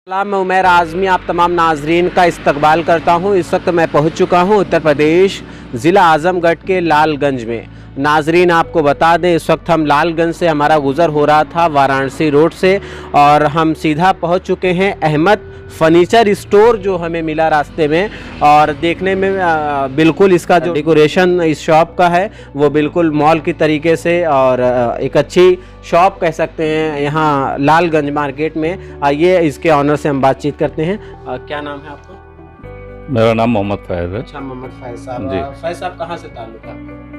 मैं उमैर आज़मी आप तमाम नाजरीन का इस्तकबाल करता हूँ। इस वक्त मैं पहुँच चुका हूँ उत्तर प्रदेश ज़िला आज़मगढ़ के लालगंज में। नाजरीन आपको बता दें, इस वक्त हम लालगंज से हमारा गुज़र हो रहा था वाराणसी रोड से, और हम सीधा पहुँच चुके हैं अहमद फर्नीचर स्टोर जो हमें मिला रास्ते में। और देखने में बिल्कुल इसका जो डेकोरेशन इस शॉप का है वो बिल्कुल मॉल की तरीके से, और एक अच्छी शॉप कह सकते हैं यहाँ लालगंज मार्केट में। आइए इसके ऑनर से हम बातचीत करते हैं। क्या नाम है आपका? मेरा नाम मोहम्मद फैज़ है। अच्छा, मोहम्मद फैज़ साहब। जी। फैज़ साहब कहाँ से ताल्लुक है?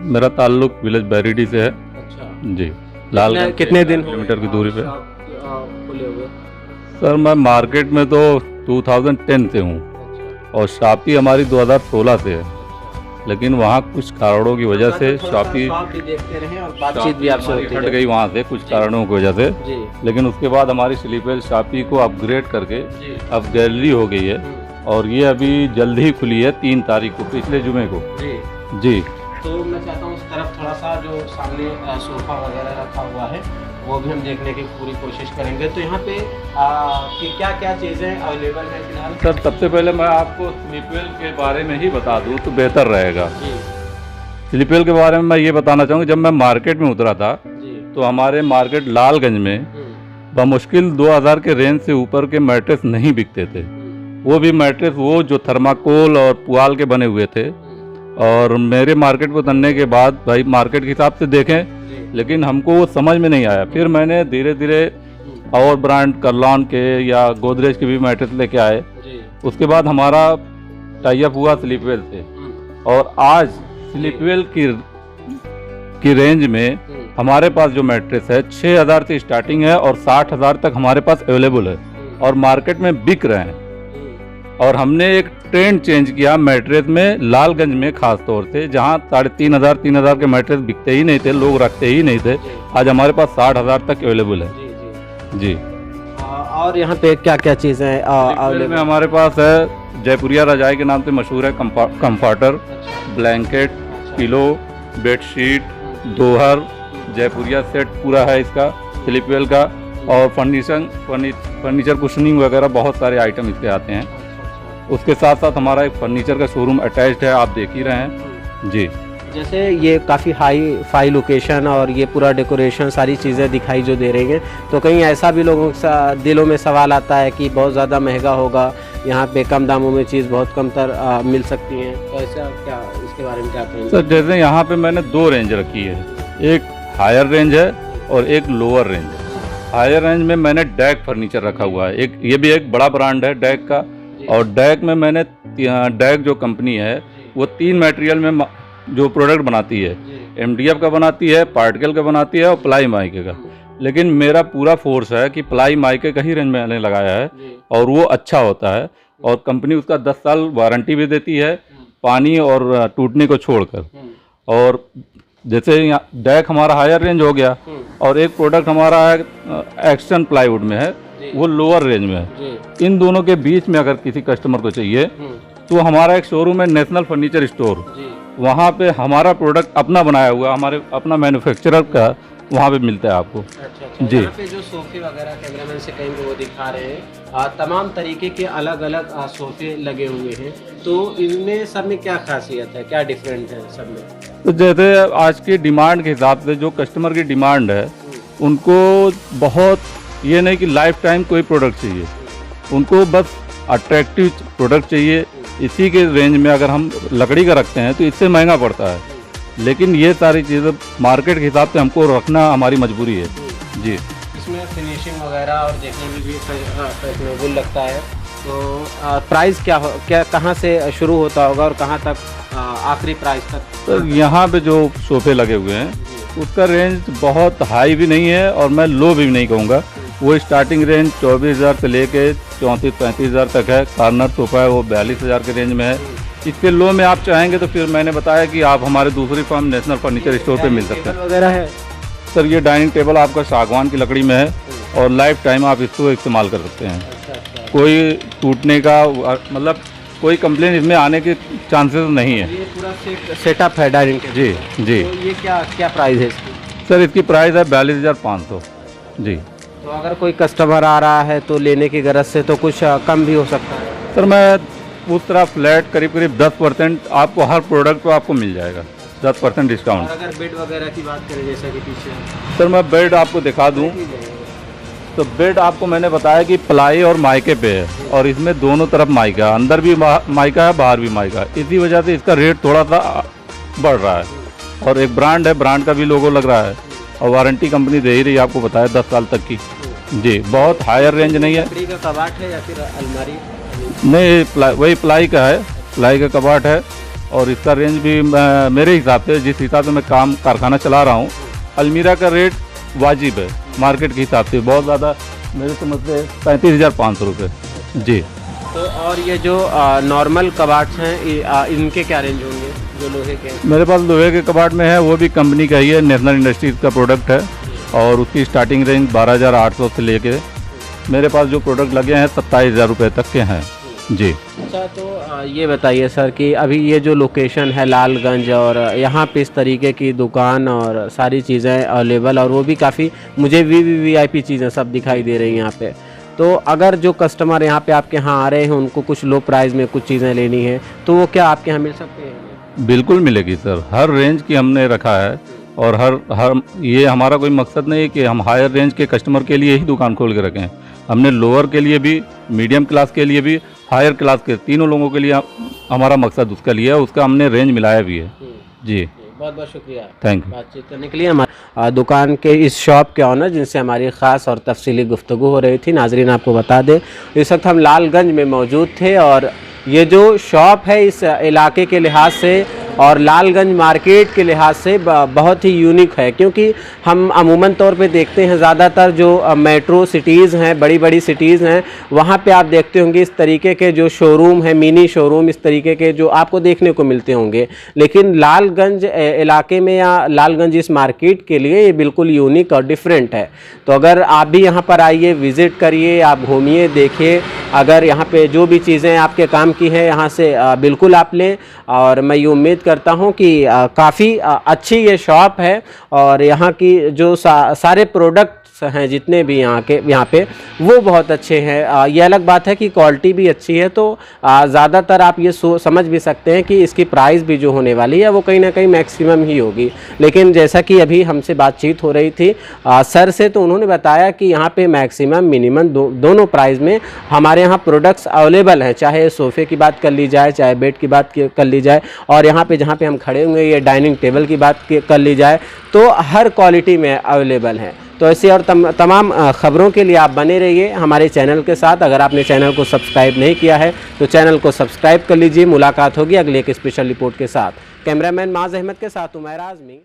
मेरा ताल्लुक विलेज बैरिडी से है। अच्छा जी। लालगंज कितने दिन किलोमीटर की दूरी पे खुले हुए? सर मैं मार्केट में तो 2010 से हूँ और शॉपी हमारी 2016 से है, लेकिन वहाँ कुछ कारणों की वजह से शॉपी भी देखते रहे और बातचीत भी आपसे होती हट रहे। गई वहाँ से कुछ कारणों की वजह से। जी लेकिन उसके बाद हमारी स्लीपर शॉपी को अपग्रेड करके जी अब गैलरी हो गई है, और ये अभी जल्द ही खुली है 3 तारीख को, पिछले जुमे को। जी। जी। तो मैं चाहता हूँ उस तरफ थोड़ा सा जो सामने सोफ़ा वगैरह रखा हुआ है वो भी हम देखने की पूरी कोशिश करेंगे। तो यहाँ पे कि क्या क्या चीज़ें अवेलेबल हैं फिलहाल? सर सबसे पहले मैं आपको स्लीपवेल के बारे में ही बता दूं तो बेहतर रहेगा। जी स्लीपवेल के बारे में मैं ये बताना चाहूँगा, जब मैं मार्केट में उतरा था जी। तो हमारे मार्केट लालगंज में बमुश्किल 2000 के रेंज से ऊपर के मैट्रेस नहीं बिकते थे। वो भी मैट्रेस वो जो थर्माकोल और पुआल के बने हुए थे। और मेरे मार्केट पर उतरने के बाद भाई मार्केट के हिसाब से देखें, लेकिन हमको वो समझ में नहीं आया। फिर मैंने धीरे धीरे और ब्रांड करलॉन के या गोदरेज के भी मैट्रेस लेके आए। उसके बाद हमारा टाई अप हुआ स्लीपवेल से, और आज स्लीपवेल की रेंज में हमारे पास जो मैट्रेस है 6000 से स्टार्टिंग है और 60000 तक हमारे पास अवेलेबल है और मार्केट में बिक रहे हैं। और हमने एक ट्रेंड चेंज किया मैट्रेस में लालगंज में, खास तौर से जहां 3500 के मैट्रेस बिकते ही नहीं थे, लोग रखते ही नहीं थे, आज हमारे पास 60000 तक अवेलेबल है। जी। और यहाँ पे क्या क्या चीज़ें अवेलेबल में हमारे पास है जयपुरिया रजाई के नाम से मशहूर है, कंफर्टर, ब्लैंकेट, पिलो, बेडशीट, दोहर, जयपुरिया सेट पूरा है इसका स्लीपवेल का, और फर्नीचर कुशनिंग वगैरह बहुत सारे आइटम इसके आते हैं। उसके साथ साथ हमारा एक फर्नीचर का शोरूम अटैच्ड है, आप देख ही रहे हैं। जी। जैसे ये काफ़ी हाई फाई लोकेशन और ये पूरा डेकोरेशन सारी चीज़ें दिखाई जो दे रही हैं, तो कहीं ऐसा भी लोगों के दिलों में सवाल आता है कि बहुत ज़्यादा महंगा होगा, यहाँ पे कम दामों में चीज़ बहुत कम तर मिल सकती हैं, तो ऐसा क्या इसके बारे में क्या कहेंगे? सर जैसे यहाँ पे मैंने 2 रेंज रखी है, एक हायर रेंज है और एक लोअर रेंज है। हायर रेंज में मैंने डैक फर्नीचर रखा हुआ है, एक ये भी एक बड़ा ब्रांड है डैक का। और डैक में मैंने डैक जो कंपनी है वो 3 मटेरियल में जो प्रोडक्ट बनाती है, MDF का बनाती है, पार्टिकल का बनाती है और प्लाई माइके का। लेकिन मेरा पूरा फोर्स है कि प्लाई माइके का ही रेंज मैंने लगाया है और वो अच्छा होता है, और कंपनी उसका 10 साल वारंटी भी देती है पानी और टूटने को छोड़कर। और जैसे यहाँ डैक हमारा हायर रेंज हो गया, और एक प्रोडक्ट हमारा एक्शन प्लाईवुड में है, वो लोअर रेंज में है। इन दोनों के बीच में अगर किसी कस्टमर को चाहिए तो हमारा एक शोरूम है नेशनल फर्नीचर स्टोर, जी। वहाँ पे हमारा प्रोडक्ट अपना बनाया हुआ, हमारे अपना मैन्युफैक्चरर का वहाँ पे मिलता है आपको। अच्छा। जी। यहाँ पे जो सोफे वगैरह कैमरामैन से कहीं पे वो दिखा रहे हैं, तमाम तरीके के अलग अलग सोफे लगे हुए हैं, तो इनमें सब में क्या खासियत है, क्या डिफरेंट है सब में? तो जैसे आज की डिमांड के हिसाब से जो कस्टमर की डिमांड है, उनको बहुत ये नहीं कि लाइफ टाइम कोई प्रोडक्ट चाहिए, उनको बस अट्रैक्टिव प्रोडक्ट चाहिए। इसी के रेंज में अगर हम लकड़ी का रखते हैं तो इससे महंगा पड़ता है, लेकिन ये सारी चीज़ें मार्केट के हिसाब से हमको रखना हमारी मजबूरी है। जी। इसमें फिनिशिंग वगैरह और देखने में भी फैशनेबल लगता है, तो प्राइस क्या कहाँ से शुरू होता होगा और कहाँ तक आखिरी प्राइस तक? तो यहाँ पे जो सोफ़े लगे हुए हैं उसका रेंज बहुत हाई भी नहीं है और मैं लो भी नहीं कहूँगा। वो स्टार्टिंग रेंज 24,000 से लेके 34-35,000 तक है। कॉर्नर सोफ़ा है वो 42,000 के रेंज में है। इसके लो में आप चाहेंगे तो फिर मैंने बताया कि आप हमारे दूसरी फर्म नेशनल फर्नीचर स्टोर पे मिल सकते हैं। वगैरह है सर ये डाइनिंग टेबल आपका सागवान की लकड़ी में है और लाइफ टाइम आप इसको इस्तेमाल कर सकते हैं। अच्छा। कोई टूटने का मतलब कोई कंप्लेन इसमें आने के चांसेस नहीं है। ये पूरा सेटअप है डाइनिंग टेबल। जी जी। तो ये क्या प्राइस है इसकी? सर इसकी प्राइस है 42,500। जी। तो अगर कोई कस्टमर आ रहा है तो लेने की गरज से तो कुछ कम भी हो सकता है? सर मैं उस तरह फ्लैट करीब 10% आपको हर प्रोडक्ट को आपको मिल जाएगा, 10% डिस्काउंट। और अगर बेड वगैरह की बात करें जैसा कि पीछे सर मैं बेड आपको दिखा दूं तो बेड आपको मैंने बताया कि प्लाई और माइके पे है और इसमें दोनों तरफ माइका है, अंदर भी माइका है बाहर भी माइका है। इसी वजह से इसका रेट थोड़ा सा बढ़ रहा है और एक ब्रांड है, ब्रांड का भी लोगो लग रहा है और वारंटी कंपनी दे ही रही है, आपको बताया 10 साल तक की। जी। बहुत हायर रेंज नहीं है। लकड़ी का कबाट है या फिर अलमारी? नहीं वही प्लाई का है, प्लाई का कबाट है और इसका रेंज भी मेरे हिसाब से जिस हिसाब से मैं काम कारखाना चला रहा हूँ, अलमीरा का रेट वाजिब है मार्केट के हिसाब से, बहुत ज़्यादा मेरे समझ से 35,500 रुपये। जी। तो और ये जो नॉर्मल कबाट हैं इनके क्या रेंज होंगे जो लोहे के? मेरे पास लोहे के कबाट में है, वो भी कंपनी का ही है, नेशनल इंडस्ट्रीज़ का प्रोडक्ट है और उसकी स्टार्टिंग रेंज 12,800 से लेके मेरे पास जो प्रोडक्ट लगे हैं 27,000 रुपये तक के हैं। जी। अच्छा। तो ये बताइए सर कि अभी ये जो लोकेशन है लालगंज और यहाँ पे इस तरीके की दुकान और सारी चीज़ें अवेलेबल और वो भी काफ़ी मुझे VIP चीज़ें सब दिखाई दे रही हैं यहाँ पे, तो अगर जो कस्टमर यहाँ पे आपके यहाँ आ रहे हैं उनको कुछ लो प्राइस में कुछ चीज़ें लेनी है तो वो क्या आपके यहाँ मिल सकते हैं? बिल्कुल मिलेगी सर, हर रेंज की हमने रखा है और हर ये हमारा कोई मकसद नहीं है कि हम हायर रेंज के कस्टमर के लिए ही दुकान खोल के रखें। हमने लोअर के लिए भी, मीडियम क्लास के लिए भी, हायर क्लास के तीनों लोगों के लिए हमारा मकसद उसका लिया है, उसका हमने रेंज मिलाया भी है। जी। बहुत बहुत शुक्रिया थैंक यू। बातचीत करने के लिए। हमारे दुकान के इस शॉप के ऑनर जिनसे हमारी ख़ास और तफसीली गुफ्तगू हो रही थी। नाजरीन आपको बता दें इस वक्त हम लालगंज में मौजूद थे और ये जो शॉप है इस इलाके के लिहाज से और लालगंज मार्केट के लिहाज से बहुत ही यूनिक है, क्योंकि हम अमूमन तौर पे देखते हैं ज़्यादातर जो मेट्रो सिटीज़ हैं, बड़ी बड़ी सिटीज़ हैं, वहाँ पे आप देखते होंगे इस तरीके के जो शोरूम है, मिनी शोरूम इस तरीके के जो आपको देखने को मिलते होंगे, लेकिन लालगंज इलाके में या लालगंज इस मार्केट के लिए ये बिल्कुल यूनिक और डिफरेंट है। तो अगर आप भी यहाँ पर आइए, विज़िट करिए, आप घूमिए, देखिए, अगर यहाँ पे जो भी चीज़ें आपके काम की हैं यहाँ से बिल्कुल आप लें और मैं ये उम्मीद करता हूँ कि काफ़ी अच्छी ये शॉप है और यहाँ की जो सारे प्रोडक्ट हैं जितने भी यहाँ पे वो बहुत अच्छे हैं। ये अलग बात है कि क्वालिटी भी अच्छी है, तो ज़्यादातर आप ये समझ भी सकते हैं कि इसकी प्राइस भी जो होने वाली है वो कहीं ना कहीं मैक्सिमम ही होगी। लेकिन जैसा कि अभी हमसे बातचीत हो रही थी सर से, तो उन्होंने बताया कि यहाँ पे मैक्सिमम मिनिमम दोनों प्राइस में हमारे यहाँ प्रोडक्ट्स अवेलेबल हैं, चाहे सोफ़े की बात कर ली जाए, चाहे बेड की बात कर ली जाए और यहाँ पे जहाँ पे हम खड़े हुए ये डाइनिंग टेबल की बात कर ली जाए, तो हर क्वालिटी में अवेलेबल है। तो ऐसे और तमाम ख़बरों के लिए आप बने रहिए हमारे चैनल के साथ। अगर आपने चैनल को सब्सक्राइब नहीं किया है तो चैनल को सब्सक्राइब कर लीजिए। मुलाकात होगी अगले एक स्पेशल रिपोर्ट के साथ। कैमरामैन माज अहमद के साथ उमैर आज़मी।